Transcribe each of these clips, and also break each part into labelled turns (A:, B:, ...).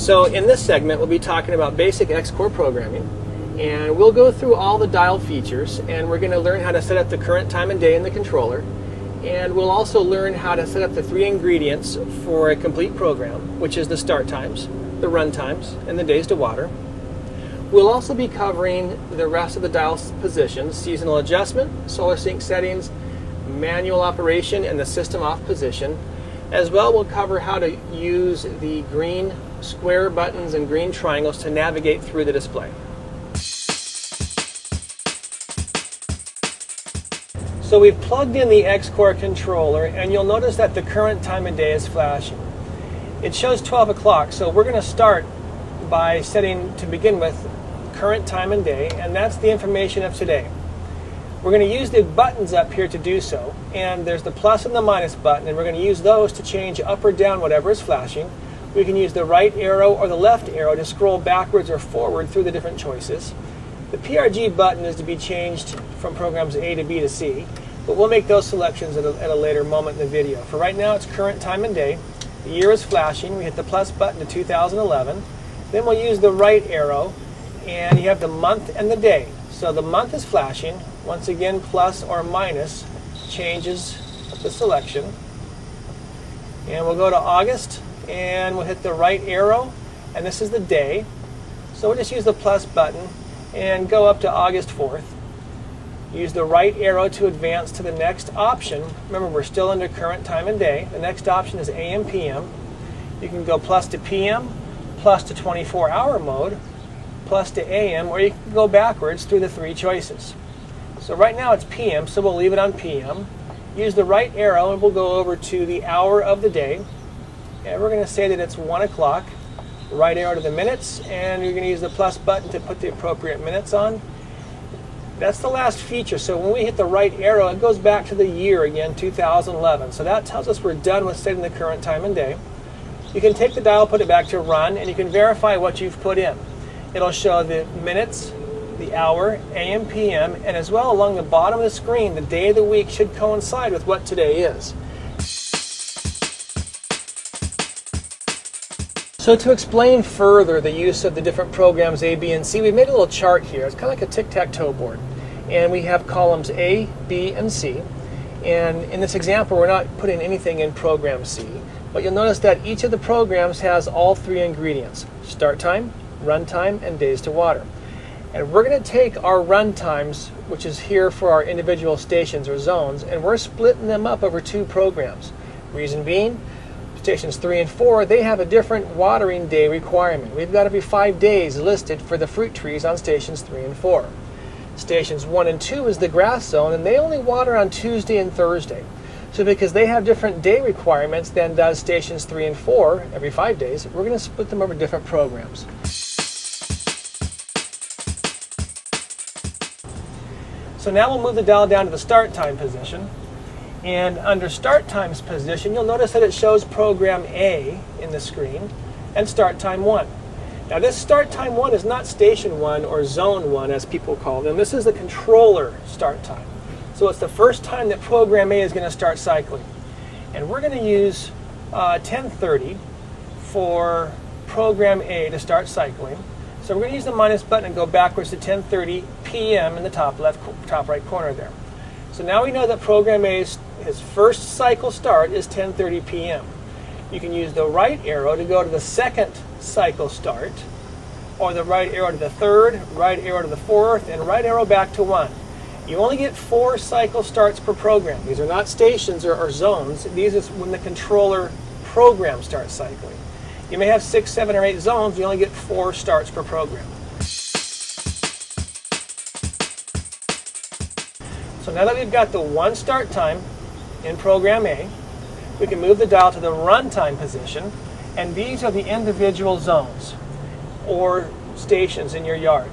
A: So in this segment we'll be talking about basic Xcore programming, and we'll go through all the dial features, and we're going to learn how to set up the current time and day in the controller, and we'll also learn how to set up the 3 ingredients for a complete program, which is the start times, the run times, and the days to water. We'll also be covering the rest of the dial positions: seasonal adjustment, solar sync settings, manual operation, and the system off position. As well, we'll cover how to use the green square buttons and green triangles to navigate through the display. So we've plugged in the Xcore controller, and you'll notice that the current time of day is flashing. It shows 12 o'clock, so we're going to start by setting, to begin with, current time and day, and that's the information of today. We're going to use the buttons up here to do so, and there's the plus and the minus button, and we're going to use those to change up or down whatever is flashing. We can use the right arrow or the left arrow to scroll backwards or forward through the different choices. The PRG button is to be changed from programs A to B to C, but we'll make those selections at a later moment in the video. For right now, it's current time and day. The year is flashing. We hit the plus button to 2011. Then we'll use the right arrow, and you have the month and the day. So the month is flashing. Once again, plus or minus changes the selection. And we'll go to August, and we'll hit the right arrow, and this is the day. So we'll just use the plus button and go up to August 4th. Use the right arrow to advance to the next option. Remember, we're still under current time and day. The next option is AM, PM. You can go plus to PM, plus to 24-hour mode, plus to AM, or you can go backwards through the 3 choices. So right now it's PM, so we'll leave it on PM. Use the right arrow, and we'll go over to the hour of the day. And we're going to say that it's 1 o'clock. Right arrow to the minutes, and you're going to use the plus button to put the appropriate minutes on. That's the last feature. So when we hit the right arrow, it goes back to the year again, 2011. So that tells us we're done with setting the current time and day. You can take the dial, put it back to run, and you can verify what you've put in. It'll show the minutes, the hour, AM, PM, and as well along the bottom of the screen, the day of the week should coincide with what today is. So to explain further the use of the different programs A, B, and C, we made a little chart here. It's kind of like a tic-tac-toe board. And we have columns A, B, and C. And in this example, we're not putting anything in program C. But you'll notice that each of the programs has all 3 ingredients: start time, run time, and days to water. And we're going to take our run times, which is here for our individual stations or zones, and we're splitting them up over 2 programs. Reason being, stations 3 and 4, they have a different watering day requirement. We've got every 5 days listed for the fruit trees on stations 3 and 4. Stations 1 and 2 is the grass zone, and they only water on Tuesday and Thursday. So because they have different day requirements than does stations 3 and 4 every 5 days, we're going to split them over different programs. So now we'll move the dial down to the start time position. And under start times position, you'll notice that it shows program A in the screen and start time 1. Now this start time 1 is not station 1 or zone 1 as people call them. This is the controller start time. So it's the first time that program A is going to start cycling. And we're going to use 10:30 for program A to start cycling. So we're going to use the minus button and go backwards to 10:30 PM in the top right corner there. So now we know that program A's first cycle start is 10:30 PM. You can use the right arrow to go to the second cycle start, or the right arrow to the third, right arrow to the fourth, and right arrow back to 1. You only get 4 cycle starts per program. These are not stations or zones. These is when the controller program starts cycling. You may have 6, 7, or 8 zones. You only get 4 starts per program. So now that we've got the 1 start time in program A, we can move the dial to the runtime position, and these are the individual zones or stations in your yard.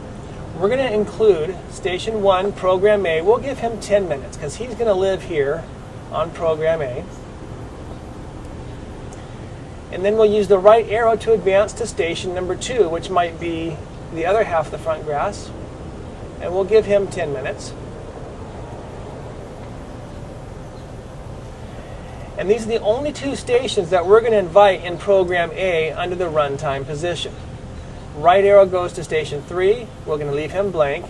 A: We're going to include station 1, program A. We'll give him 10 minutes because he's going to live here on program A. And then we'll use the right arrow to advance to station number 2, which might be the other half of the front grass. And we'll give him 10 minutes. And these are the only two stations that we're going to invite in program A under the runtime position. Right arrow goes to station 3. We're going to leave him blank.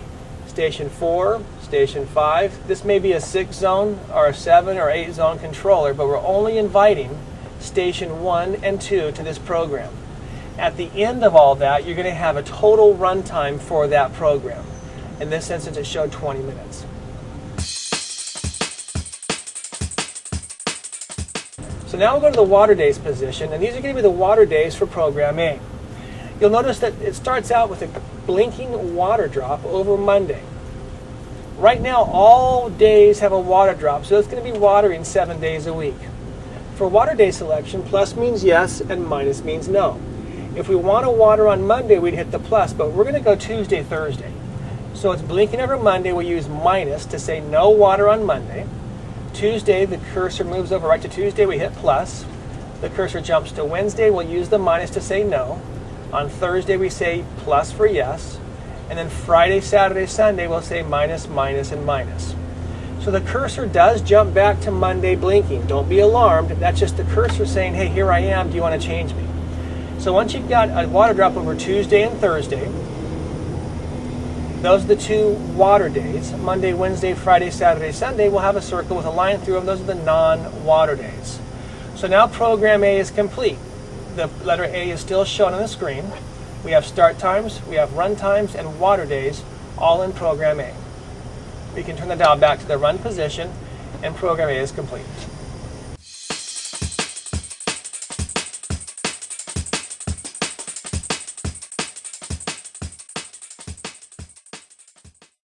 A: Station 4, station 5. This may be a 6 zone or a 7 or 8 zone controller, but we're only inviting station 1 and 2 to this program. At the end of all that, you're going to have a total runtime for that program. In this instance, it showed 20 minutes. So now we'll go to the water days position, and these are going to be the water days for program A. You'll notice that it starts out with a blinking water drop over Monday. Right now, all days have a water drop, so it's going to be watering 7 days a week. For water day selection, plus means yes and minus means no. If we want to water on Monday, we'd hit the plus, but we're going to go Tuesday, Thursday. So it's blinking over Monday, we use minus to say no water on Monday. Tuesday, the cursor moves over right to Tuesday, we hit plus. The cursor jumps to Wednesday, we'll use the minus to say no. On Thursday, we say plus for yes. And then Friday, Saturday, Sunday, we'll say minus, minus, and minus. So the cursor does jump back to Monday blinking. Don't be alarmed. That's just the cursor saying, hey, here I am. Do you want to change me? So once you've got a water drop over Tuesday and Thursday, those are the 2 water days. Monday, Wednesday, Friday, Saturday, Sunday, we'll have a circle with a line through them. Those are the non-water days. So now program A is complete. The letter A is still shown on the screen. We have start times, we have run times, and water days all in program A. We can turn the dial back to the run position, and program A is complete.